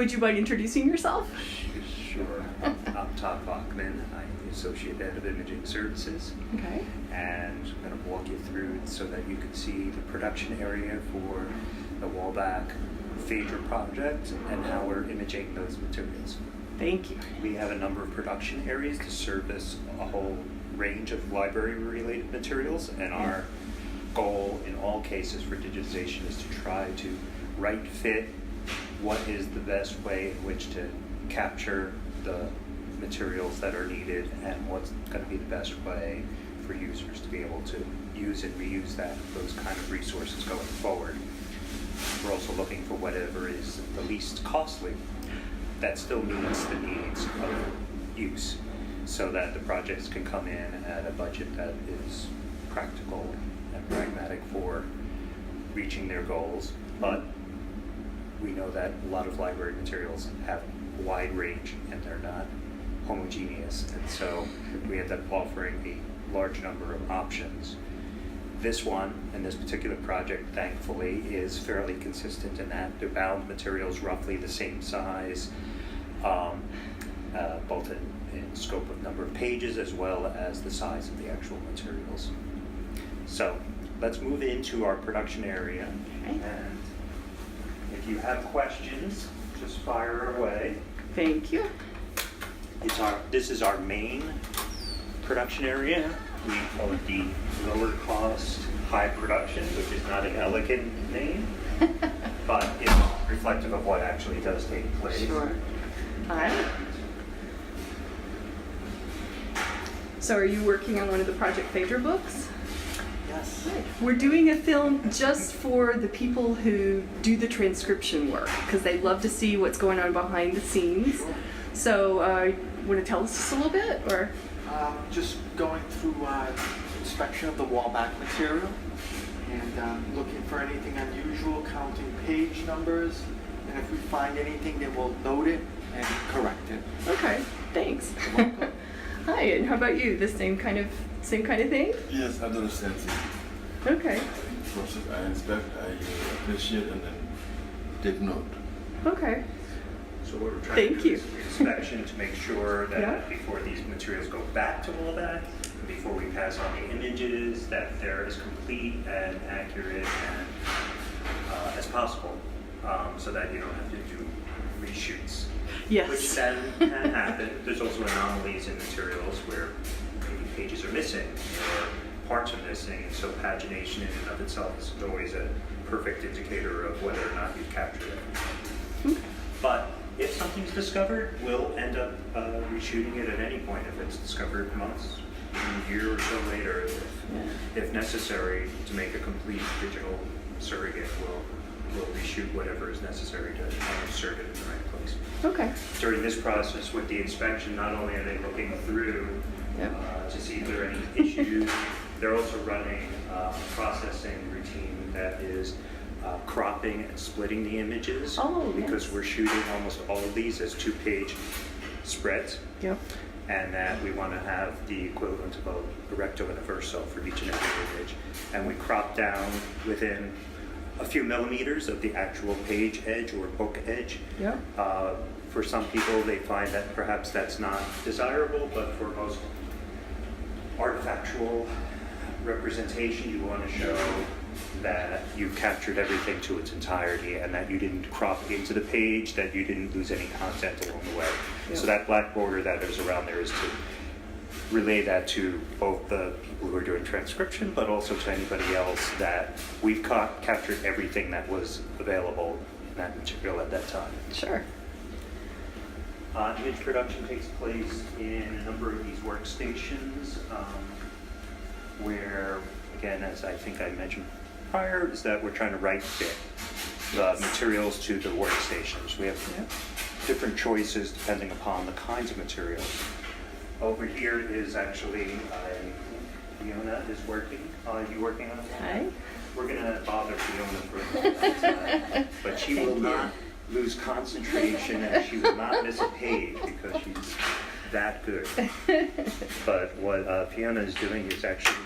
would you mind introducing yourself? Sure. I'm Todd Bachman. I'm the Associate Head of Imaging Services. Okay. And I'm going to walk you through it so that you can see the production area for the Wallback PHaEDRA project and how we're imaging those materials. Thank you. We have a number of production areas to service a whole range of library-related materials, and our goal in all cases for digitization is to try to right fit what is the best way in which to capture the materials that are needed and what's going to be the best way for users to be able to use and reuse those kind of resources going forward. We're also looking for whatever is the least costly that still meets the needs of use, so that the projects can come in at a budget that is practical and pragmatic for reaching their goals. But we know that a lot of library materials have a wide range and they're not homogeneous, and so we end up offering a large number of options. This one, and this particular project, thankfully, is fairly consistent in that they're bound materials roughly the same size, both in scope of number of pages as well as the size of the actual materials. So let's move into our production area. Okay. And if you have questions, just fire away. Thank you. This is our main production area. We call it the lower cost high production, which is not an elegant name, but it's reflective of what actually does take place. Sure. All right. So are you working on one of the Project PHaEDRA books? Yes. We're doing a film just for the people who do the transcription work, because they love to see what's going on behind the scenes. So want to tell us just a little bit, or? Just going through inspection of the Wallback material and looking for anything unusual, counting page numbers, and if we find anything, then we'll note it and correct it. Okay, thanks. You're welcome. Hi, and how about you? The same kind of thing? Yes, I do the same thing. Okay. Process, I inspect, I appreciate, and then take note. Okay. So what we're trying Thank to do you. is inspection to make sure that Yeah. before these materials go back to Wallback, before we pass on the images, that they're as complete and accurate and as possible, so that you don't have to do reshoots. Yes. Which then can happen. There's also anomalies in materials where maybe pages are missing or parts are missing, and so pagination in and of itself is always a perfect indicator of whether or not you've captured it. But if something's discovered, we'll end up reshooting it at any point if it's discovered months, a year or so later. If necessary, to make a complete digital surrogate, we'll reshoot whatever is necessary to insert it in the right place. Okay. During this process with the inspection, not only are they looking through to see if there are any issues, they're also running a processing routine that is cropping and splitting the images, because we're shooting almost all of these as 2-page spreads. Yep. And that we want to have the equivalent of a recto and a verso for each and every image. And we crop down within a few millimeters of the actual page edge or book edge. Yep. For some people, they find that perhaps that's not desirable, but for most artifactual representation, you want to show that you've captured everything to its entirety and that you didn't crop it into the page, that you didn't lose any content along the way. Yep. So that black border that is around there is to relay that to both the people who are doing transcription, but also to anybody else that we've captured everything that was available in that material at that time. Sure. Image production takes place in a number of these workstations where, again, as I think I mentioned prior, is that we're trying to right fit the materials to the workstations. We have different choices depending upon the kinds of materials. Over here is actually Fiona is working. You working on that? Hi. We're going to bother Fiona for a little time, but she will not lose concentration and she will not miss a page because she's that good. But what Fiona is doing is actually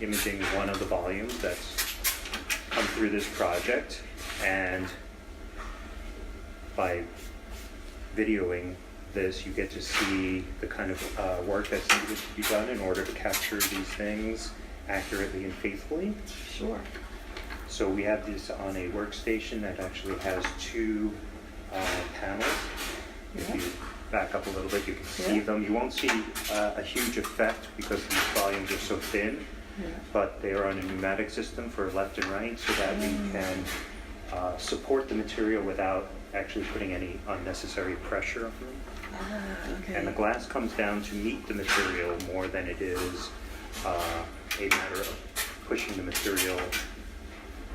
imaging one of the volumes that's come through this project, and by videoing this, you get to see the kind of work that's needed to be done in order to capture these things accurately and faithfully. Sure. So we have this on a workstation that actually has two panels. If Yeah. you back up a little bit, you can see Yeah. them. You won't see a huge effect because these volumes are so thin, Yeah. but they are on a pneumatic system for left and right so that we can support the material without actually putting any unnecessary pressure on them. Okay. And the glass comes down to meet the material more than it is a matter of pushing the material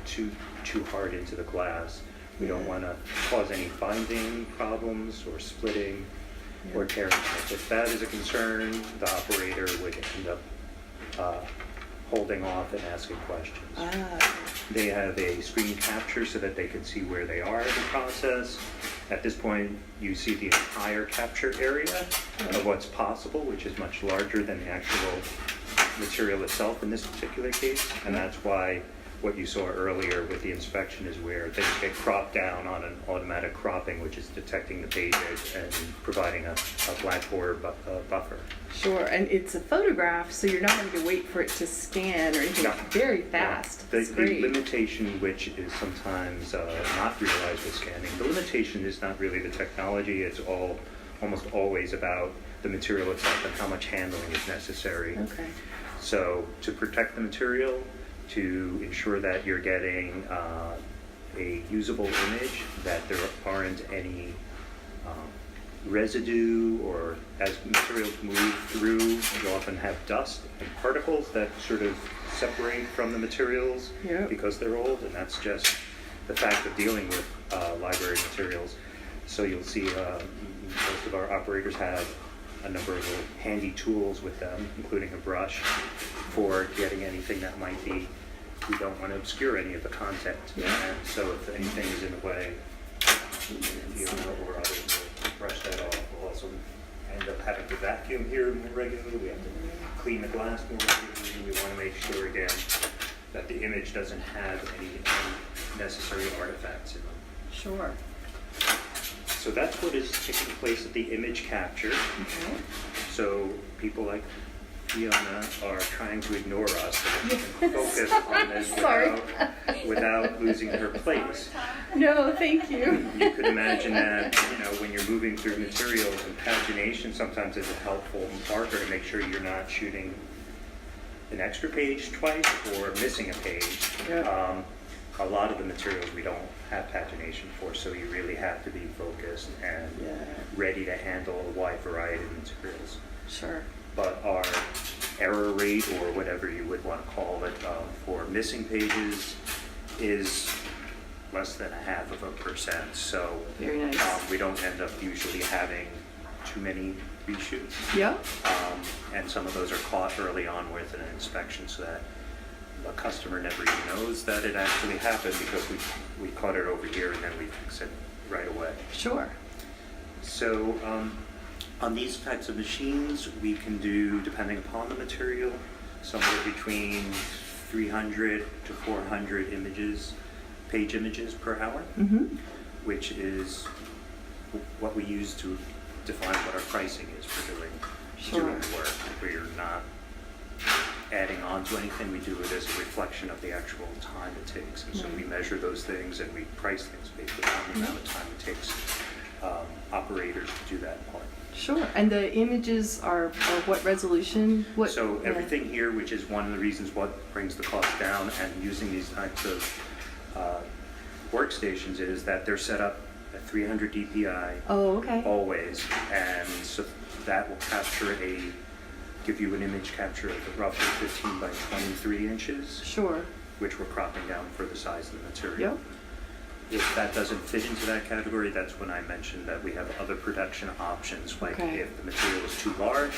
too hard into the glass. We don't want to cause any binding problems or splitting or tearing. If that is a concern, the operator would end up holding off and asking questions. They have a screen capture so that they can see where they are in the process. At this point, you see the entire capture area of what's possible, which is much larger than the actual material itself in this particular case. And that's why what you saw earlier with the inspection is where things get cropped down on an automatic cropping, which is detecting the page edge and providing a blackboard buffer. Sure, and it's a photograph, so you're not having to wait for it to scan or anything. No. It's very fast. The It's great. limitation, which is sometimes not realized with scanning, the limitation is not really the technology. It's almost always about the material itself and how much handling is necessary. Okay. So to protect the material, to ensure that you're getting a usable image, that there aren't any residue, or as materials move through, you often have dust and particles that sort of separate from the materials because they're old, and that's just the fact of dealing with library materials. So you'll see most of our operators have a number of little handy tools with them, including a brush for getting anything that might be, we don't want to obscure any of the content. And so if anything is in the way, or others will brush that off. We'll also end up having to vacuum here more regularly. We have to clean the glass more regularly. We want to make sure, again, that the image doesn't have any unnecessary artifacts in them. Sure. So that's what is taking place at the image capture. Okay. So people like Fiona are trying to ignore us and focus on this without losing her place. No, thank you. You could imagine that, when you're moving through materials, and pagination sometimes is a helpful marker to make sure you're not shooting an extra page twice or missing a page. A lot of the materials we don't have pagination for, so you really have to be focused and ready to handle a wide variety of materials. Sure. But our error rate, or whatever you would want to call it, for missing pages is less than 0.5%. So Very nice. we don't end up usually having too many reshoots. Yeah. And some of those are caught early on with an inspection, so that the customer never even knows that it actually happened, because we caught it over here and then we fix it right away. Sure. So on these types of machines, we can do, depending upon the material, somewhere between 300 to 400 page images per hour, which is what we use to define what our pricing is for doing the work. We're not adding on to anything. We do it as a reflection of the actual time it takes. And so we measure those things and we price things based on the amount of time it takes operators to do that part. Sure. And the images are what resolution? So everything here, which is one of the reasons what brings the cost down, and using these types of workstations, is that they're set up at 300 dpi always, and so that will give you an image capture of roughly 15 by 23 inches. Sure. Which we're cropping down for the size of the material. Yep. If that doesn't fit into that category, that's when I mentioned that we have other production options, like if the material is too large,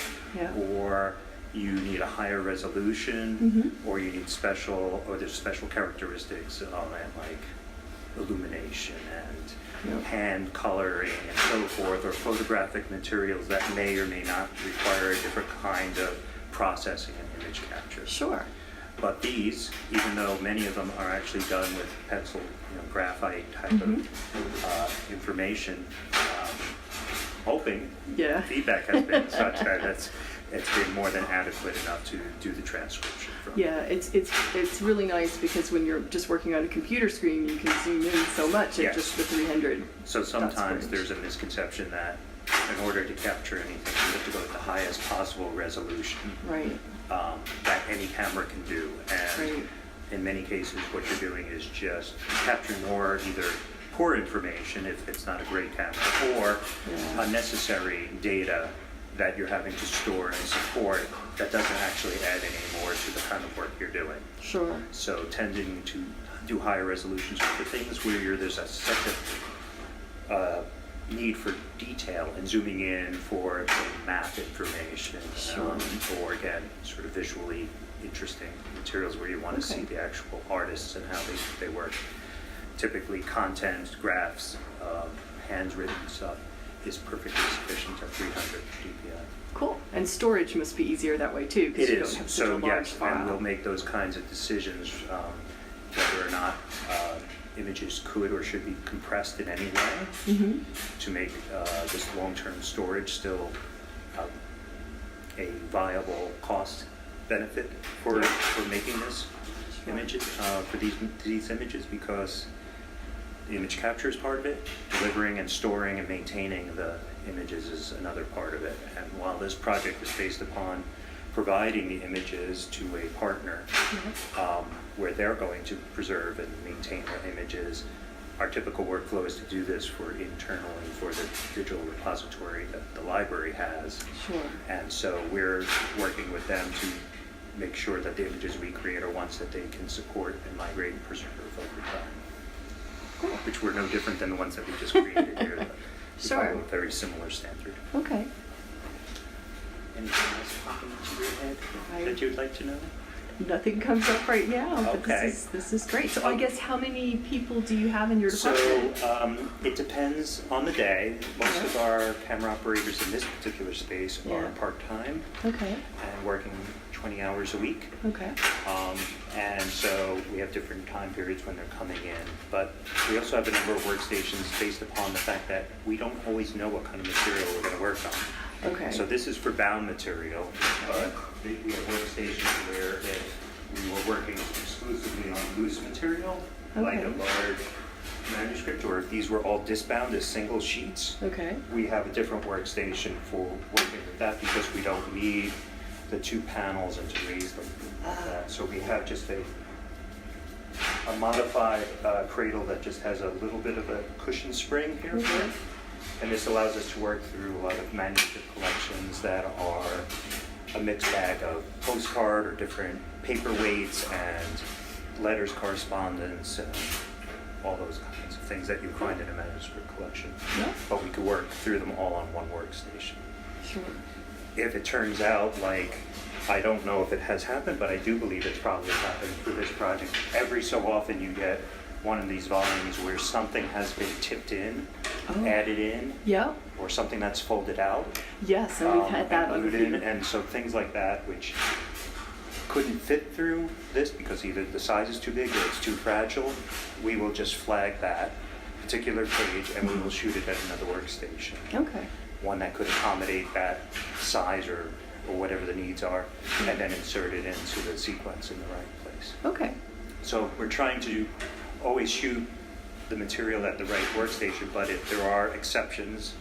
or you need a higher resolution, or you need there's special characteristics on it, like illumination and hand coloring and so forth, or photographic materials that may or may not require a different kind of processing and image capture. Sure. But these, even though many of them are actually done with pencil, graphite type of information, hoping Yeah. feedback has been such that it's been more than adequate enough to do the transcription from. Yeah, it's really nice because when you're just working on a computer screen, you can zoom in so much at Yes. just the 300. So sometimes That's there's a misconception that in order to capture anything, you have to go with the highest possible resolution Right. that any camera can do. And Right. in many cases, what you're doing is just capturing more either poor information, if it's not a great camera, or Yeah. unnecessary data that you're having to store and support that doesn't actually add any more to the kind of work you're doing. Sure. So tending to do higher resolutions for things where there's such a need for detail and zooming in for say, map information, Sure. or again, sort of visually interesting materials where you want to Okay. see the actual artists and how they work. Typically content, graphs, handwritten stuff is perfectly sufficient at 300 dpi. Cool. And storage must be easier that way too, because It you is. don't have such a So large yes, file. and we'll make those kinds of decisions whether or not images could or should be compressed in any way Mm-hmm. to make this long-term storage still a viable cost benefit for making this image for these images, because the image capture is part of it, delivering and storing and maintaining the images is another part of it. And while this project is based upon providing the images to a partner where they're going to preserve and maintain their images, our typical workflow is to do this for internally for the digital repository that the library has. Sure. And so we're working with them to make sure that the images we create are ones that they can support and migrate and preserve over time. Cool. Which were no different than the ones that we just created here. We Sure. follow a very similar standard. Okay. Anything else popping into your head that you'd like to know? Nothing comes up right now, but Okay. this is great. So I guess how many people do you have in your department? So it depends on the day. Most of our camera operators in this particular space are Yeah. part-time Okay. and working 20 hours a week. Okay. And so we have different time periods when they're coming in. But we also have a number of workstations based upon the fact that we don't always know what kind of material we're going to work on. Okay. So this is for bound material, but we have workstations where if we were working exclusively on loose material, like a Okay. large manuscript, or if these were all disbound as single sheets, Okay. we have a different workstation for working with that because we don't need the two panels and to raise them like that. So we have just a modified cradle that just has a little bit of a cushion spring here for it. And this allows us to work through a lot of manuscript collections that are a mixed bag of postcard or different paperweights and letters, correspondence, and all those kinds of things that you find in a manuscript collection. Yeah. But we could work through them all on one workstation. Sure. If it turns out, like, I don't know if it has happened, but I do believe it's probably happened for this project. Every so often you get one of these volumes where something has been tipped in, Oh. added in, Yeah. or something that's folded out. Yes, and we've had that on glued a in, few. and so things like that, which couldn't fit through this because either the size is too big or it's too fragile, we will just flag that particular page and we will shoot it at another workstation. Okay. One that could accommodate that size or whatever the needs are, and then insert it into the sequence in the right place. Okay. So we're trying to always shoot the material at the right workstation, but if there are exceptions,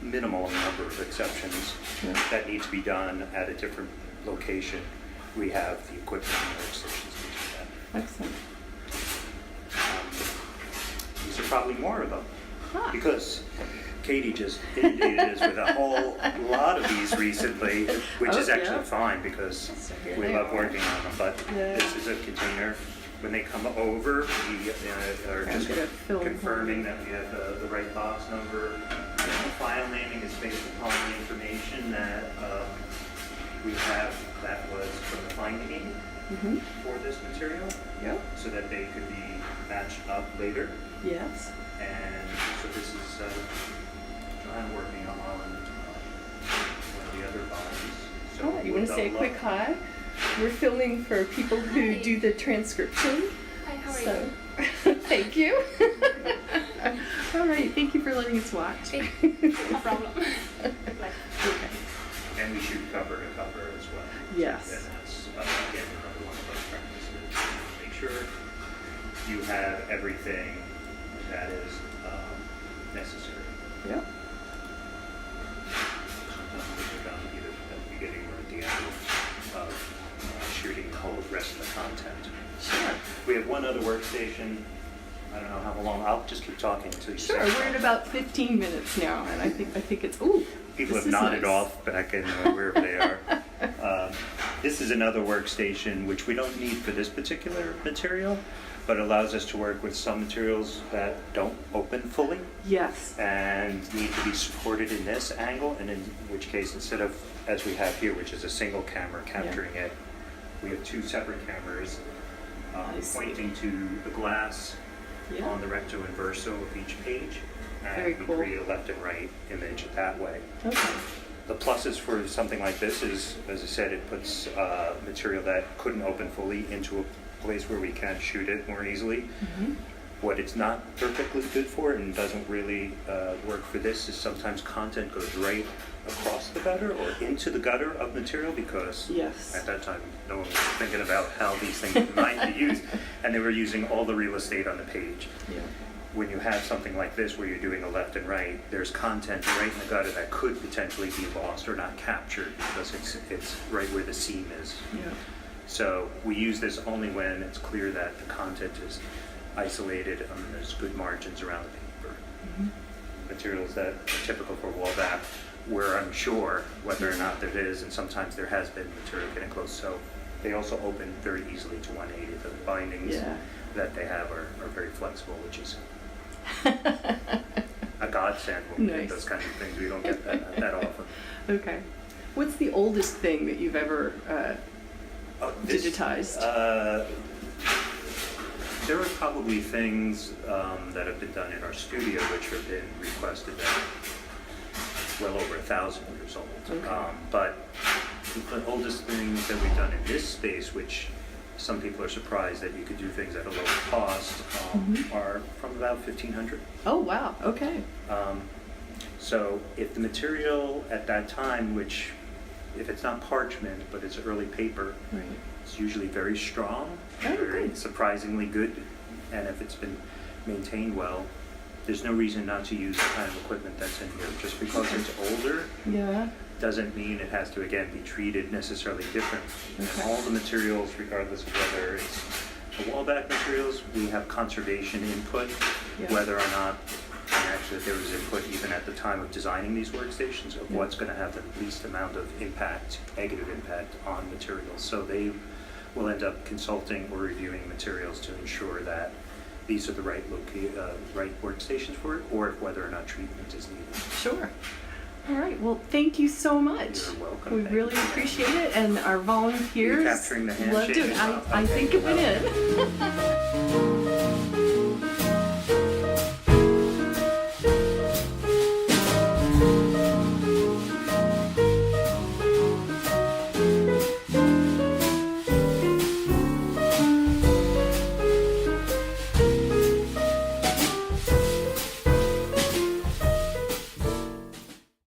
minimal number of exceptions Yeah. that need to be done at a different location, we have the equipment and workstations to do that. Excellent. These are probably more of them, Ah. because Katie just inundated us with a whole lot of these recently, which is Oh, actually yeah. fine because So here we they love are. working on them. But Yeah. this is a container. When they come over, we are I'm just gonna fill in confirming that we have the right box number. The file naming is based upon the information that we have that was from the finding Mm-hmm. for this material, Yep. so that they could be matched up later. Yes. And so this is John working on one of the other bodies. So All right, you want to say a quick hi? We're filming for people who do the transcription. Hi, how are So, thank you. All right, thank you for letting us watch. No problem. Okay. And we shoot cover to cover as well. Yes. And that's, again, another one of our practices. Make sure you have everything that is necessary. Yep. Sometimes things are done either at the beginning or at the end of shooting the whole rest of the content. Sure. We have one other workstation. I don't know how long. I'll just keep talking until you Sure, say we're at about 15 minutes now, and I think it's, ooh, people this have is nodded nice. off back in wherever they are. This is another workstation which we don't need for this particular material, but allows us to work with some materials that don't open fully Yes. and need to be supported in this angle, and in which case, instead of, as we have here, which is a single camera capturing it, we have two separate cameras I see. pointing to the glass Yeah. on the recto and verso of each page, and Very we cool. create a left and right image that way. Okay. The pluses for something like this is, as I said, it puts material that couldn't open fully into a place where we can shoot it more easily. Mm-hmm. What it's not perfectly good for and doesn't really work for this is sometimes content goes right across the gutter or into the gutter of material, because Yes. at that time no one was thinking about how these things might be used, and they were using all the real estate on the page. Yeah. When you have something like this where you're doing a left and right, there's content right in the gutter that could potentially be lost or not captured because it's right where the seam is. Yeah. So we use this only when it's clear that the content is isolated and there's good margins around the paper. Mm-hmm. Materials that are typical for wall back, we're unsure whether or not there is, and sometimes there has been material getting close. So they also open very easily to 180. The bindings Yeah. that they have are very flexible, which is a godsend when we Nice. get those kinds of things. We don't get that often. Okay. What's the oldest thing that you've ever This, digitized? There are probably things that have been done in our studio which have been requested that are well over 1,000 years old. Okay. But the oldest things that we've done in this space, which some people are surprised that you could do things at a lower cost, are from about 1500. Oh, wow. Okay. So if the material at that time, which if it's not parchment but it's early paper, Right. it's usually very strong, Oh, very good. surprisingly good, and if it's been maintained well, there's no reason not to use the kind of equipment that's in here. Just because it's older Yeah. doesn't mean it has to, again, be treated necessarily different. Okay. And all the materials, regardless of whether it's the wallback materials, we have conservation input, Yeah. whether or not, and actually there was input even at the time of designing these workstations of Yeah. what's going to have the least amount of impact, negative impact on materials. So they will end up consulting or reviewing materials to ensure that these are the right right workstations for it, or whether or not treatment is needed. Sure. All right. Well, thank you so much. You're welcome. We Thank really you. appreciate it, and our volunteers capturing the loved handshake it. as well? I think it went in.